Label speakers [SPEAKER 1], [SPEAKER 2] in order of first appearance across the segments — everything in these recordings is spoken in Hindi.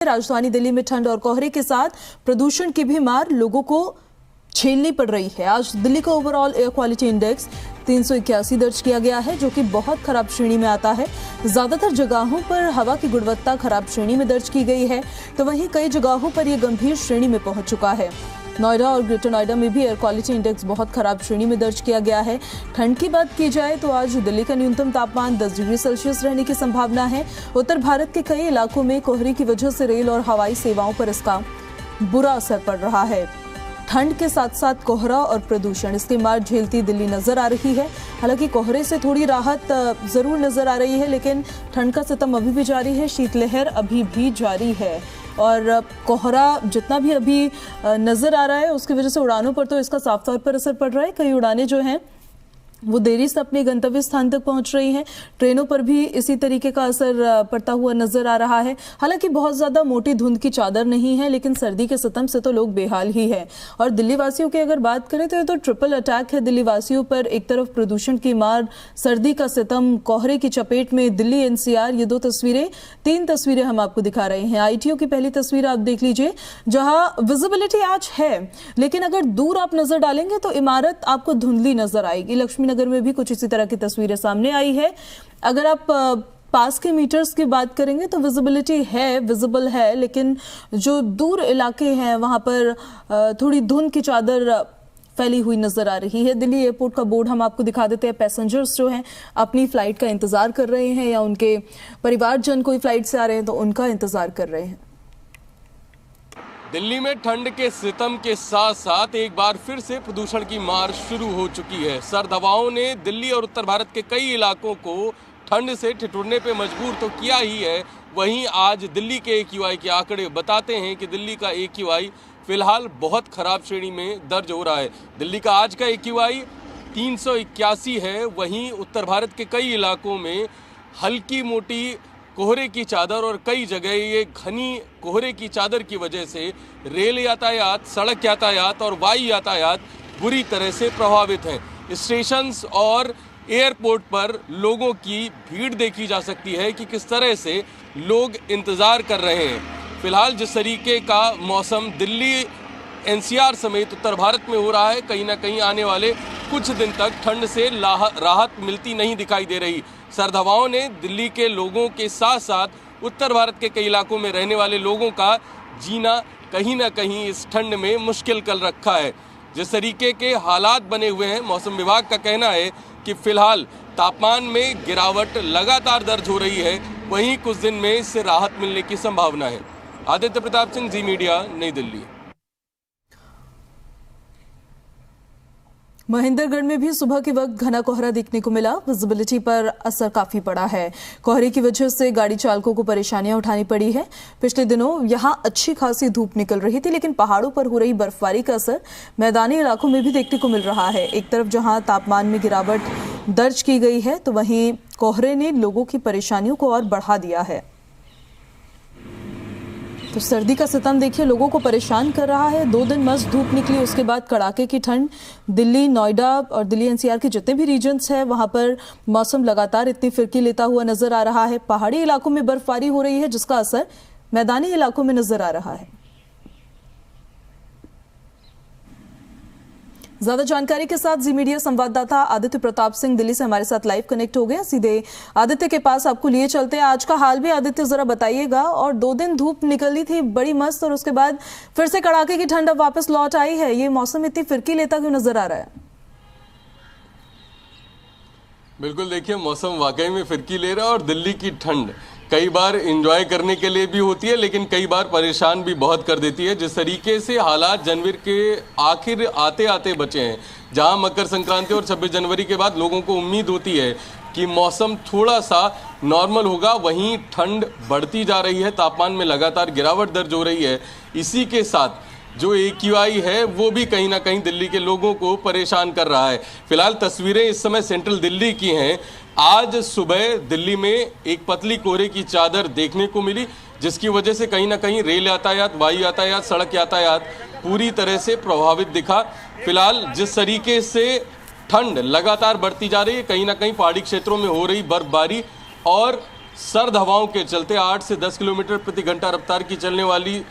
[SPEAKER 1] राजधानी दिल्ली में ठंड और कोहरे के साथ प्रदूषण की भी मार लोगों को झेलनी पड़ रही है। आज दिल्ली का ओवरऑल एयर क्वालिटी इंडेक्स 381 दर्ज किया गया है, जो कि बहुत खराब श्रेणी में आता है। ज्यादातर जगहों पर हवा की गुणवत्ता खराब श्रेणी में दर्ज की गई है, तो वहीं कई जगहों पर यह गंभीर श्रेणी में पहुंच चुका है। नोएडा और ग्रेटर नोएडा में भी एयर क्वालिटी इंडेक्स बहुत खराब श्रेणी में दर्ज किया गया है। ठंड की बात की जाए तो आज दिल्ली का न्यूनतम तापमान 10 डिग्री सेल्सियस रहने की संभावना है। उत्तर भारत के कई इलाकों में कोहरे की वजह से रेल और हवाई सेवाओं पर इसका बुरा असर पड़ रहा है। ठंड के साथ साथ कोहरा और प्रदूषण इसकी मार झेलती दिल्ली नजर आ रही है। हालांकि कोहरे से थोड़ी राहत जरूर नजर आ रही है, लेकिन ठंड का सितम अभी भी जारी है, शीतलहर अभी भी जारी है और कोहरा जितना भी अभी नजर आ रहा है उसकी वजह से उड़ानों पर तो इसका साफ तौर पर असर पड़ रहा है। कई उड़ानें जो हैं वो देरी से अपने गंतव्य स्थान तक पहुंच रही हैं। ट्रेनों पर भी इसी तरीके का असर पड़ता हुआ नजर आ रहा है। हालांकि बहुत ज्यादा मोटी धुंध की चादर नहीं है, लेकिन सर्दी के सितम से तो लोग बेहाल ही है। और दिल्ली वासियों की अगर बात करें तो ये तो ट्रिपल अटैक है दिल्ली वासियों पर। एक तरफ प्रदूषण की मार, सर्दी का सितम, कोहरे की चपेट में दिल्ली एनसीआर। ये तीन तस्वीरें हम आपको दिखा रहे हैं। आईटीओ की पहली तस्वीर आप देख लीजिए, जहां विजिबिलिटी आज है, लेकिन अगर दूर आप नजर डालेंगे तो इमारत आपको धुंधली नजर आएगी। लक्ष्मी नगर में भी कुछ इसी तरह की तस्वीरें सामने आई है। अगर आप पास के मीटर्स की बात करेंगे तो विजिबिलिटी है, विजिबल है, लेकिन जो दूर इलाके हैं वहां पर थोड़ी धुंध की चादर फैली हुई नजर आ रही है। दिल्ली एयरपोर्ट का बोर्ड हम आपको दिखा देते हैं। पैसेंजर्स जो हैं अपनी फ्लाइट का इंतजार कर रहे हैं, या उनके परिवारजन कोई फ्लाइट से आ रहे हैं तो उनका इंतजार कर रहे हैं।
[SPEAKER 2] दिल्ली में ठंड के सितम के साथ साथ एक बार फिर से प्रदूषण की मार शुरू हो चुकी है। सर्द हवाओं ने दिल्ली और उत्तर भारत के कई इलाकों को ठंड से ठिठुरने पे मजबूर तो किया ही है। वहीं आज दिल्ली के AQI के आंकड़े बताते हैं कि दिल्ली का AQI फिलहाल बहुत खराब श्रेणी में दर्ज हो रहा है। दिल्ली का आज का AQI 381 है। वहीं उत्तर भारत के कई इलाकों में हल्की मोटी कोहरे की चादर और कई जगह ये घनी कोहरे की चादर की वजह से रेल यातायात, सड़क यातायात और वायु यातायात बुरी तरह से प्रभावित हैं। स्टेशंस और एयरपोर्ट पर लोगों की भीड़ देखी जा सकती है कि किस तरह से लोग इंतज़ार कर रहे हैं। फिलहाल जिस तरीके का मौसम दिल्ली NCR समेत उत्तर भारत में हो रहा है, कहीं ना कहीं आने वाले कुछ दिन तक ठंड से राहत मिलती नहीं दिखाई दे रही। सर्द हवाओं ने दिल्ली के लोगों के साथ साथ उत्तर भारत के कई इलाकों में रहने वाले लोगों का जीना कहीं ना कहीं इस ठंड में मुश्किल कर रखा है। जिस तरीके के हालात बने हुए हैं, मौसम विभाग का कहना है कि फिलहाल तापमान में गिरावट लगातार दर्ज हो रही है। वहीं कुछ दिन में इससे राहत मिलने की संभावना है। आदित्य प्रताप सिंह, जी मीडिया, नई दिल्ली।
[SPEAKER 1] महेंद्रगढ़ में भी सुबह के वक्त घना कोहरा देखने को मिला। विजिबिलिटी पर असर काफी पड़ा है। कोहरे की वजह से गाड़ी चालकों को परेशानियां उठानी पड़ी है। पिछले दिनों यहां अच्छी खासी धूप निकल रही थी, लेकिन पहाड़ों पर हो रही बर्फबारी का असर मैदानी इलाकों में भी देखने को मिल रहा है। एक तरफ जहां तापमान में गिरावट दर्ज की गई है, तो वहीं कोहरे ने लोगों की परेशानियों को और बढ़ा दिया है। तो सर्दी का सितम देखिए लोगों को परेशान कर रहा है। 2 दिन मस्त धूप निकली, उसके बाद कड़ाके की ठंड। दिल्ली, नोएडा और दिल्ली NCR के जितने भी रीजन्स हैं वहां पर मौसम लगातार इतनी फिरकी लेता हुआ नजर आ रहा है। पहाड़ी इलाकों में बर्फबारी हो रही है, जिसका असर मैदानी इलाकों में नजर आ रहा है। ज्यादा जानकारी के साथ जी मीडिया संवाददाता आदित्य प्रताप सिंह दिल्ली से हमारे साथ लाइव कनेक्ट हो गए। सीधे आदित्य के पास आपको लिए चलते हैं। आज का हाल भी आदित्य जरा बताइएगा। और 2 दिन धूप निकली थी बड़ी मस्त, और उसके बाद फिर से कड़ाके की ठंड अब वापस लौट आई है। ये मौसम इतनी फिरकी लेता क्यों नजर आ रहा है?
[SPEAKER 2] बिल्कुल, देखिए मौसम वाकई में फिरकी ले रहा है और दिल्ली की ठंड कई बार एंजॉय करने के लिए भी होती है, लेकिन कई बार परेशान भी बहुत कर देती है। जिस तरीके से हालात जनवरी के आखिर आते आते बचे हैं, जहां मकर संक्रांति और 26 जनवरी के बाद लोगों को उम्मीद होती है कि मौसम थोड़ा सा नॉर्मल होगा, वहीं ठंड बढ़ती जा रही है। तापमान में लगातार गिरावट दर्ज हो रही है। इसी के साथ जो AQI है वो भी कहीं ना कहीं दिल्ली के लोगों को परेशान कर रहा है। फिलहाल तस्वीरें इस समय सेंट्रल दिल्ली की हैं। आज सुबह दिल्ली में एक पतली कोहरे की चादर देखने को मिली, जिसकी वजह से कहीं ना कहीं रेल यातायात, वायु यातायात, सड़क यातायात पूरी तरह से प्रभावित दिखा। फिलहाल जिस तरीके से ठंड लगातार बढ़ती जा रही है, कहीं ना कहीं पहाड़ी क्षेत्रों में हो रही बर्फबारी और सर्द हवाओं के चलते 8 से 10 किलोमीटर प्रति घंटा रफ्तार की चलने वाली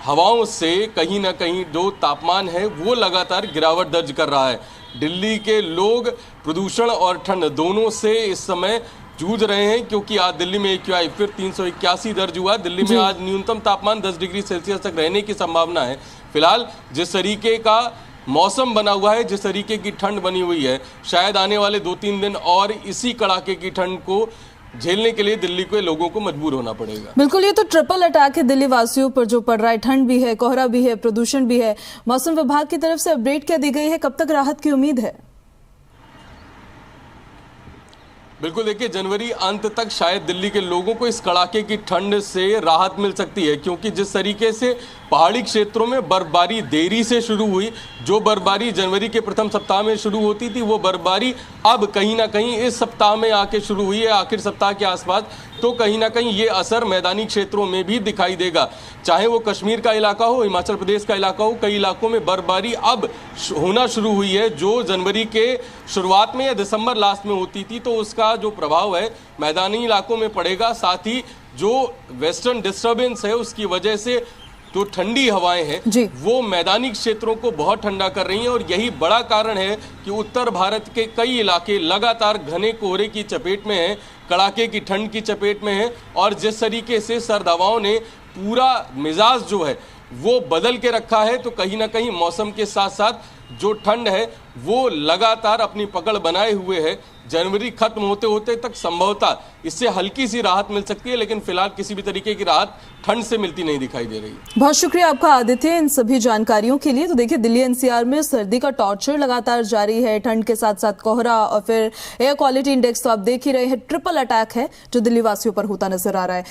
[SPEAKER 2] हवाओं से कहीं ना कहीं जो तापमान है वो लगातार गिरावट दर्ज कर रहा है। दिल्ली के लोग प्रदूषण और ठंड दोनों से इस समय जूझ रहे हैं, क्योंकि आज दिल्ली में AQI फिर 381 दर्ज हुआ। दिल्ली में आज न्यूनतम तापमान 10 डिग्री सेल्सियस तक रहने की संभावना है। फिलहाल जिस तरीके का मौसम बना हुआ है, जिस तरीके की ठंड बनी हुई है, शायद आने वाले 2-3 दिन और इसी कड़ाके की ठंड को झेलने के लिए दिल्ली के लोगों को मजबूर होना पड़ेगा।
[SPEAKER 1] बिल्कुल, ये तो ट्रिपल अटैक है दिल्ली वासियों पर जो पड़ रहा है। ठंड भी है, कोहरा भी है, प्रदूषण भी है। मौसम विभाग की तरफ से अपडेट क्या दी गई है, कब तक राहत की उम्मीद है?
[SPEAKER 2] बिल्कुल, देखिए जनवरी अंत तक शायद दिल्ली के लोगों को इस कड़ाके की ठंड से राहत मिल सकती है, क्योंकि जिस तरीके से पहाड़ी क्षेत्रों में बर्फबारी देरी से शुरू हुई, जो बर्फबारी जनवरी के प्रथम सप्ताह में शुरू होती थी वो बर्फबारी अब कहीं ना कहीं इस सप्ताह में आके शुरू हुई है, आखिर सप्ताह के आसपास। तो कहीं ना कहीं ये असर मैदानी क्षेत्रों में भी दिखाई देगा, चाहे वो कश्मीर का इलाका हो, हिमाचल प्रदेश का इलाका हो। कई इलाकों में बर्फबारी अब होना शुरू हुई है, जो जनवरी के शुरुआत में या दिसंबर लास्ट में होती थी। तो उसका जो प्रभाव है मैदानी इलाकों में पड़ेगा। साथ ही जो वेस्टर्न डिस्टर्बेंस है उसकी वजह से जो ठंडी हवाएं हैं वो मैदानी क्षेत्रों को बहुत ठंडा कर रही हैं, और यही बड़ा कारण है कि उत्तर भारत के कई इलाके लगातार घने कोहरे की चपेट में हैं, कड़ाके की ठंड की चपेट में हैं। और जिस तरीके से सर्द हवाओं ने पूरा मिजाज जो है वो बदल के रखा है, तो कहीं ना कहीं मौसम के साथ साथ जो ठंड है वो लगातार अपनी पकड़ बनाए हुए है। जनवरी खत्म होते होते तक संभवतः इससे हल्की सी राहत मिल सकती है, लेकिन फिलहाल किसी भी तरीके की राहत ठंड से मिलती नहीं दिखाई दे रही।
[SPEAKER 1] बहुत शुक्रिया आपका आदित्य इन सभी जानकारियों के लिए। तो देखिए, दिल्ली NCR में सर्दी का टॉर्चर लगातार जारी है, ठंड के साथ साथ कोहरा और फिर एयर क्वालिटी इंडेक्स तो आप देख ही रहे हैं। ट्रिपल अटैक है जो दिल्ली वासियों पर होता नजर आ रहा है।